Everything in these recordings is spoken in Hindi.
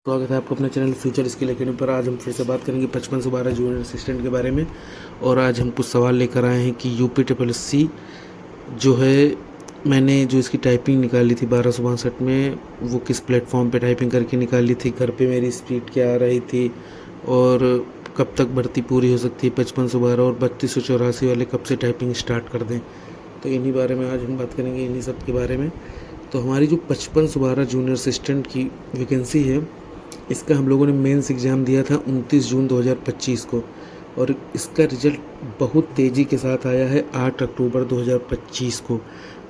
स्वागत है आपको अपने चैनल फ्यूचर स्किल एकेडमी पर। आज हम फिर से बात करेंगे 55 से 12 जूनियर असिस्टेंट के बारे में। और आज हम कुछ सवाल लेकर आए हैं कि UPSSC जो है, मैंने जो इसकी टाइपिंग निकाली थी 1262 में, वो किस प्लेटफॉर्म पे टाइपिंग करके निकाली थी, घर पे मेरी स्पीड क्या आ रही थी, और कब तक भर्ती पूरी हो सकती है 55 से 12, और 3284 वाले कब से टाइपिंग स्टार्ट कर दें। तो इन्हीं बारे में आज हम बात करेंगे, इन्हीं सब के बारे में। तो हमारी जो 55 से 12 जूनियर असिस्टेंट की वैकेंसी है, इसका हम लोगों ने मेंस एग्ज़ाम दिया था 29 जून 2025 को, और इसका रिज़ल्ट बहुत तेज़ी के साथ आया है 8 अक्टूबर 2025 को।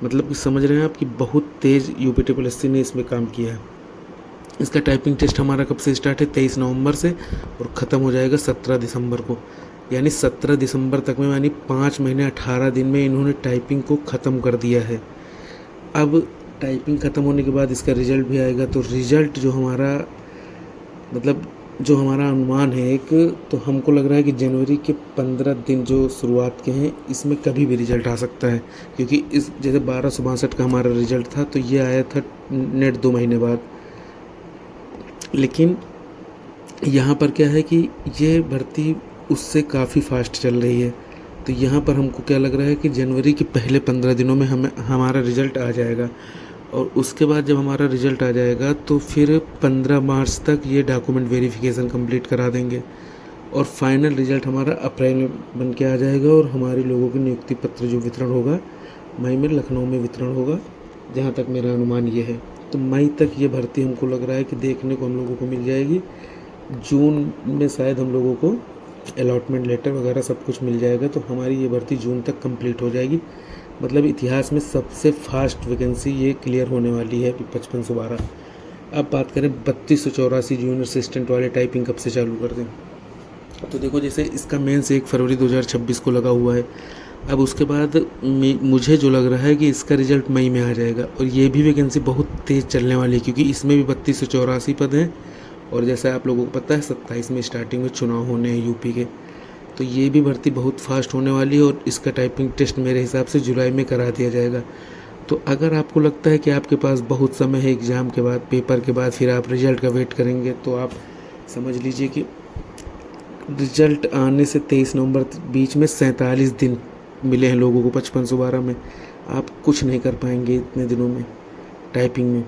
मतलब कि समझ रहे हैं आप कि बहुत तेज़ UPSSC ने इसमें काम किया है। इसका टाइपिंग टेस्ट हमारा कब से स्टार्ट है, 23 नवंबर से, और ख़त्म हो जाएगा 17 दिसंबर को। यानी 17 दिसंबर तक में, यानी 5 महीने 18 दिन में इन्होंने टाइपिंग को ख़त्म कर दिया है। अब टाइपिंग ख़त्म होने के बाद इसका रिज़ल्ट भी आएगा। तो रिज़ल्ट जो हमारा, मतलब जो हमारा अनुमान है एक, तो हमको लग रहा है कि जनवरी के 15 दिन जो शुरुआत के हैं, इसमें कभी भी रिज़ल्ट आ सकता है। क्योंकि इस जैसे 1262 का हमारा रिज़ल्ट था, तो ये आया था नेट 2 महीने बाद। लेकिन यहाँ पर क्या है कि ये भर्ती उससे काफ़ी फास्ट चल रही है। तो यहाँ पर हमको क्या लग रहा है कि जनवरी के पहले 15 दिनों में हमारा रिज़ल्ट आ जाएगा। और उसके बाद जब हमारा रिज़ल्ट आ जाएगा, तो फिर 15 मार्च तक ये डॉक्यूमेंट वेरिफिकेशन कंप्लीट करा देंगे, और फाइनल रिज़ल्ट हमारा अप्रैल में बन के आ जाएगा। और हमारे लोगों के नियुक्ति पत्र जो वितरण होगा, मई में लखनऊ में वितरण होगा, जहाँ तक मेरा अनुमान ये है। तो मई तक ये भर्ती हमको लग रहा है कि देखने को हम लोगों को मिल जाएगी। जून में शायद हम लोगों को अलॉटमेंट लेटर वगैरह सब कुछ मिल जाएगा। तो हमारी ये भर्ती जून तक कंप्लीट हो जाएगी। मतलब इतिहास में सबसे फास्ट वैकेंसी ये क्लियर होने वाली है 55 से 12। अब बात करें 3284 जूनियर असिस्टेंट वाले, टाइपिंग कब से चालू कर दें। तो देखो, जैसे इसका मेंस 1 फरवरी 2026 को लगा हुआ है। अब उसके बाद मुझे जो लग रहा है कि इसका रिज़ल्ट मई में आ जाएगा। और ये भी वैकेंसी बहुत तेज़ चलने वाली है, क्योंकि इसमें भी 3284 पद हैं। और जैसा आप लोगों को पता है, 27 में स्टार्टिंग में चुनाव होने हैं यूपी के। तो ये भी भर्ती बहुत फास्ट होने वाली है, और इसका टाइपिंग टेस्ट मेरे हिसाब से जुलाई में करा दिया जाएगा। तो अगर आपको लगता है कि आपके पास बहुत समय है एग्ज़ाम के बाद, पेपर के बाद, फिर आप रिज़ल्ट का वेट करेंगे, तो आप समझ लीजिए कि रिज़ल्ट आने से 23 नवंबर बीच में 47 दिन मिले हैं लोगों को 55 से 12 में। आप कुछ नहीं कर पाएंगे इतने दिनों में टाइपिंग में।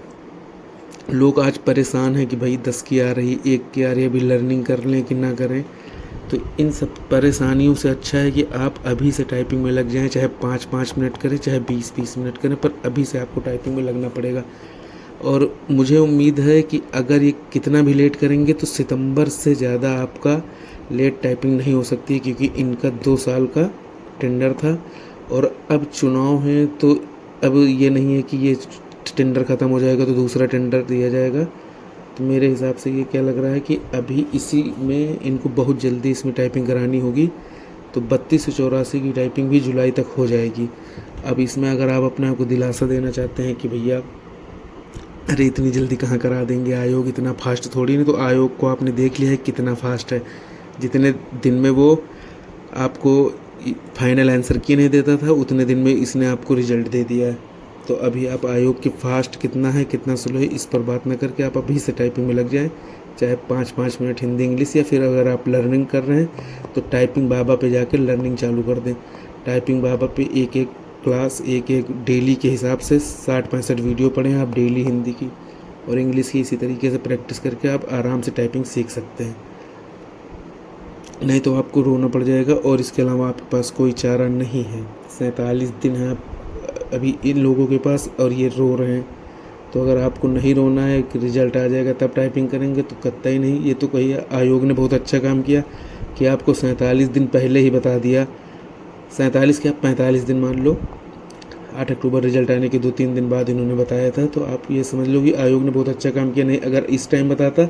लोग आज परेशान हैं कि भाई 10 की आ रही, 1 की आ रही, अभी लर्निंग कर लें कि ना करें। तो इन सब परेशानियों से अच्छा है कि आप अभी से टाइपिंग में लग जाएं, चाहे 5-5 मिनट करें, चाहे 20-20 मिनट करें, पर अभी से आपको टाइपिंग में लगना पड़ेगा। और मुझे उम्मीद है कि अगर ये कितना भी लेट करेंगे, तो सितंबर से ज़्यादा आपका लेट टाइपिंग नहीं हो सकती है, क्योंकि इनका 2 साल का टेंडर था, और अब चुनाव है। तो अब ये नहीं है कि ये टेंडर ख़त्म हो जाएगा तो दूसरा टेंडर दिया जाएगा। तो मेरे हिसाब से ये क्या लग रहा है कि अभी इसी में इनको बहुत जल्दी इसमें टाइपिंग करानी होगी। तो 3284 की टाइपिंग भी जुलाई तक हो जाएगी। अब इसमें अगर आप अपने आप को दिलासा देना चाहते हैं कि भैया अरे इतनी जल्दी कहाँ करा देंगे, आयोग इतना फास्ट थोड़ी नहीं, तो आयोग को आपने देख लिया है कितना फास्ट है। जितने दिन में वो आपको फाइनल आंसर की नहीं देता था, उतने दिन में इसने आपको रिजल्ट दे दिया है। तो अभी आप आयोग के फास्ट कितना है कितना स्लो है, इस पर बात ना करके आप अभी से टाइपिंग में लग जाएं, चाहे 5-5 मिनट हिंदी इंग्लिश, या फिर अगर आप लर्निंग कर रहे हैं तो टाइपिंग बाबा पे जाकर लर्निंग चालू कर दें। टाइपिंग बाबा पे एक क्लास, एक डेली के हिसाब से 60-65 वीडियो पढ़ें आप डेली, हिंदी की और इंग्लिश की। इसी तरीके से प्रैक्टिस करके आप आराम से टाइपिंग सीख सकते हैं। नहीं तो आपको रोना पड़ जाएगा, और इसके अलावा आपके पास कोई चारा नहीं है। 47 दिन है अभी इन लोगों के पास, और ये रो रहे हैं। तो अगर आपको नहीं रोना है कि रिजल्ट आ जाएगा तब टाइपिंग करेंगे, तो कतई नहीं। ये तो कही आयोग ने बहुत अच्छा काम किया कि आपको 47 दिन पहले ही बता दिया। 47 क्या 45 दिन मान लो, 8 अक्टूबर रिजल्ट आने के 2-3 दिन बाद इन्होंने बताया था। तो आप ये समझ लो कि आयोग ने बहुत अच्छा काम किया। नहीं, अगर इस टाइम बताता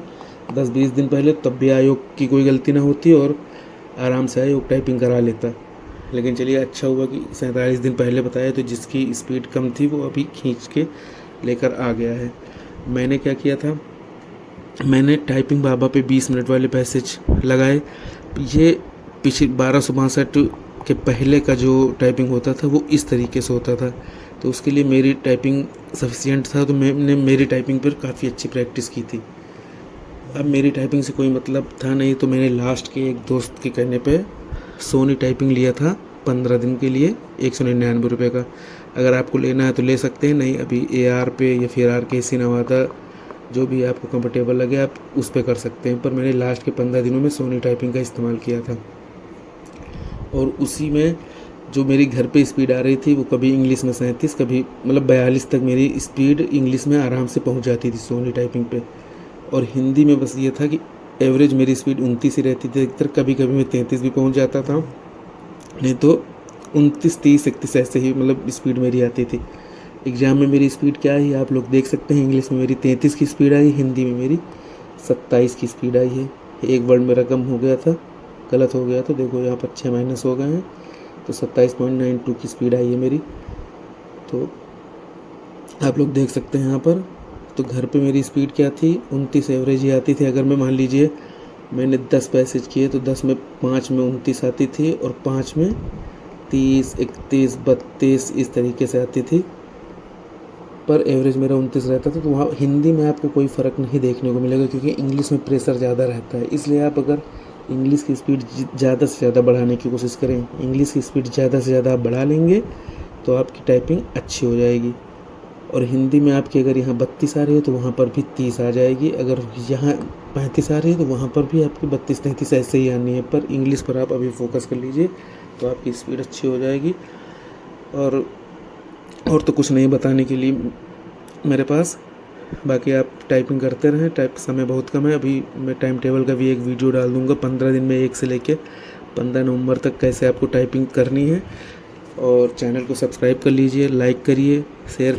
10-20 दिन पहले, तब भी आयोग की कोई गलती ना होती, और आराम से आयोग टाइपिंग करा लेता। लेकिन चलिए, अच्छा हुआ कि 47 दिन पहले बताया, तो जिसकी स्पीड कम थी वो अभी खींच के लेकर आ गया है। मैंने क्या किया था, मैंने टाइपिंग बाबा पे 20 मिनट वाले पैसेज लगाए। ये पिछले 1262 के पहले का जो टाइपिंग होता था वो इस तरीके से होता था। तो उसके लिए मेरी टाइपिंग सफिशिएंट था, तो मैंने मेरी टाइपिंग पर काफ़ी अच्छी प्रैक्टिस की थी। अब मेरी टाइपिंग से कोई मतलब था नहीं, तो मैंने लास्ट के एक दोस्त के कहने पे सोनी टाइपिंग लिया था 15 दिन के लिए 199 रुपये का। अगर आपको लेना है तो ले सकते हैं, नहीं अभी AR पे या फिर RKC नवादा जो भी आपको कंफर्टेबल लगे आप उस पर कर सकते हैं। पर मैंने लास्ट के 15 दिनों में सोनी टाइपिंग का इस्तेमाल किया था, और उसी में जो मेरी घर पे स्पीड आ रही थी वो कभी इंग्लिश में 37, कभी मतलब 42 तक मेरी स्पीड इंग्लिश में आराम से पहुंच जाती थी सोनी टाइपिंग पे। और हिंदी में बस ये था कि एवरेज मेरी स्पीड 29 ही रहती थी अधिकतर, कभी कभी मैं 33 भी पहुंच जाता था, नहीं तो 29, 30, 31 ऐसे ही मतलब स्पीड मेरी आती थी। एग्ज़ाम में मेरी स्पीड क्या आई आप लोग देख सकते हैं, इंग्लिश में मेरी 33 की स्पीड आई, हिंदी में मेरी 27 की स्पीड आई है। एक वर्ड मेरा कम हो गया था, गलत हो गया, तो देखो यहाँ पर 6 माइनस हो गए हैं, तो 27.92 की स्पीड आई है मेरी। तो आप लोग देख सकते हैं यहाँ पर। तो घर पे मेरी स्पीड क्या थी, 29 एवरेज ही आती थी। अगर मैं मान लीजिए मैंने 10 पैसेज किए तो 10 में 5 में 29 आती थी, और 5 में 30, 31, 32 इस तरीके से आती थी, पर एवरेज मेरा 29 रहता था। तो वहाँ हिंदी में आपको कोई फ़र्क नहीं देखने को मिलेगा, क्योंकि इंग्लिश में प्रेशर ज़्यादा रहता है। इसलिए आप अगर इंग्लिश की स्पीड ज़्यादा से ज़्यादा बढ़ाने की कोशिश करें, इंग्लिश की स्पीड ज़्यादा से ज़्यादा आप बढ़ा लेंगे तो आपकी टाइपिंग अच्छी हो जाएगी। और हिंदी में आपकी अगर यहाँ 32 आ रही है तो वहाँ पर भी 30 आ जाएगी, अगर यहाँ 35 आ रही है तो वहाँ पर भी आपकी 32, 33 ऐसे ही आनी है। पर इंग्लिश पर आप अभी फोकस कर लीजिए तो आपकी स्पीड अच्छी हो जाएगी। और तो कुछ नहीं बताने के लिए मेरे पास, बाकी आप टाइपिंग करते रहें। समय बहुत कम है, अभी मैं टाइम टेबल का भी एक वीडियो डाल दूँगा 15 दिन में 1 से लेके 15 नवंबर तक कैसे आपको टाइपिंग करनी है। और चैनल को सब्सक्राइब कर लीजिए, लाइक करिए, शेयर